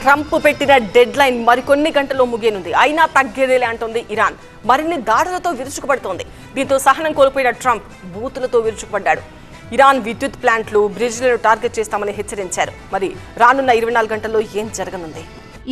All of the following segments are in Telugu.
ట్రంప్ పెట్టిన డెడ్ లైన్ మరికొన్ని గంటల్లో ముగియనుంది. అయినా తగ్గేదేలే అంటోంది ఇరాన్. మరిన్ని దాడులతో విరుచుకుపడుతోంది. దీంతో సహనం కోల్పోయిన ట్రంప్ బూతులతో విరుచుకుపడ్డాడు. ఇరాన్ విద్యుత్ ప్లాంట్లు, బ్రిడ్జ్లను టార్గెట్ చేస్తామని హెచ్చరించారు. మరి రానున్న 24 గంటల్లో ఏం జరగనుంది?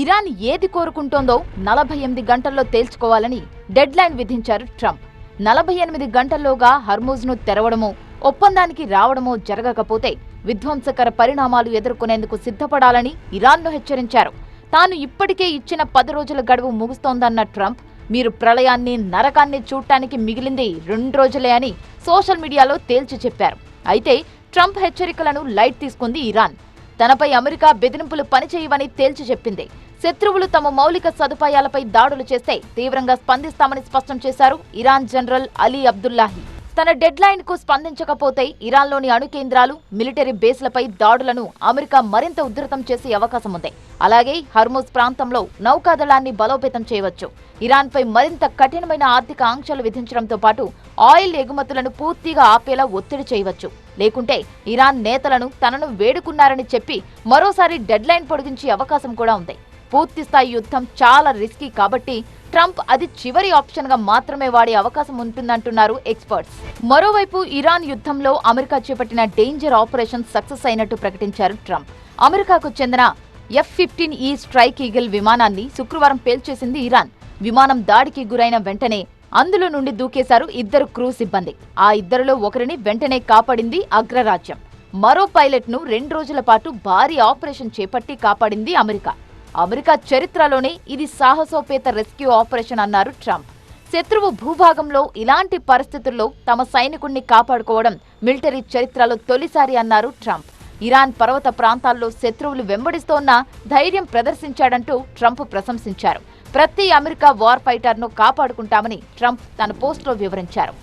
ఇరాన్ ఏది కోరుకుంటోందో 48 గంటల్లో తేల్చుకోవాలని డెడ్ లైన్ విధించారు ట్రంప్. 48 గంటల్లోగా హర్మూజ్ను తెరవడమో, ఒప్పందానికి రావడమో జరగకపోతే విధ్వంసకర పరిణామాలు ఎదుర్కొనేందుకు సిద్ధపడాలని ఇరాన్ను హెచ్చరించారు. తాను ఇప్పటికే ఇచ్చిన 10 రోజుల గడువు ముగుస్తోందన్న ట్రంప్, మీరు ప్రళయాన్ని, నరకాన్ని చూడటానికి మిగిలింది 2 రోజులే అని సోషల్ మీడియాలో తేల్చి చెప్పారు. అయితే ట్రంప్ హెచ్చరికలను లైట్ తీసుకుంది ఇరాన్. తనపై అమెరికా బెదిరింపులు పనిచేయవని తేల్చి చెప్పింది. శత్రువులు తమ మౌలిక సదుపాయాలపై దాడులు చేస్తే తీవ్రంగా స్పందిస్తామని స్పష్టం చేశారు ఇరాన్ జనరల్ అలీ అబ్దుల్లాహి. తన డెడ్ లైన్ కు స్పందించకపోతే ఇరాన్లోని అణు కేంద్రాలు, మిలిటరీ బేస్లపై దాడులను అమెరికా మరింత ఉధృతం చేసే అవకాశం ఉంది. అలాగే హర్మూజ్ ప్రాంతంలో నౌకాదళాన్ని బలోపేతం చేయవచ్చు. ఇరాన్పై మరింత కఠినమైన ఆర్థిక ఆంక్షలు విధించడంతో పాటు ఆయిల్ ఎగుమతులను పూర్తిగా ఆపేలా ఒత్తిడి చేయవచ్చు. లేకుంటే ఇరాన్ నేతలను తనను వేడుకున్నారని చెప్పి మరోసారి డెడ్ లైన్ పొడిగించే అవకాశం కూడా ఉంది. పూర్తిస్థాయి యుద్ధం చాలా రిస్కీ కాబట్టి ట్రంప్ అది చివరి ఆప్షన్ గా మాత్రమే వాడే అవకాశం ఉంటుందంటున్నారు ఎక్స్పర్ట్స్. మరోవైపు ఇరాన్ యుద్ధంలో అమెరికా చేపట్టిన డేంజర్ ఆపరేషన్ సక్సెస్ అయినట్టు ప్రకటించారు ట్రంప్. అమెరికాకు చెందిన F-15E స్ట్రైక్ ఈగిల్ విమానాన్ని శుక్రవారం పేల్చేసింది ఇరాన్. విమానం దాడికి గురైన వెంటనే అందులో నుండి దూకేశారు 2 క్రూ సిబ్బంది. ఆ 2లో ఒకరిని వెంటనే కాపాడింది అగ్రరాజ్యం. మరో పైలట్ ను 2 రోజుల పాటు భారీ ఆపరేషన్ చేపట్టి కాపాడింది అమెరికా. అమెరికా చరిత్రలోనే ఇది సాహసోపేత రెస్క్యూ ఆపరేషన్ అన్నారు ట్రంప్. శత్రువు భూభాగంలో ఇలాంటి పరిస్థితుల్లో తమ సైనికుణ్ణి కాపాడుకోవడం మిలిటరీ చరిత్రలో తొలిసారి అన్నారు ట్రంప్. ఇరాన్ పర్వత ప్రాంతాల్లో శత్రువులు వెంబడిస్తోన్నా ధైర్యం ప్రదర్శించాడంటూ ట్రంప్ ప్రశంసించారు. ప్రతి అమెరికా వార్ ఫైటర్ను కాపాడుకుంటామని ట్రంప్ తన పోస్టులో వివరించారు.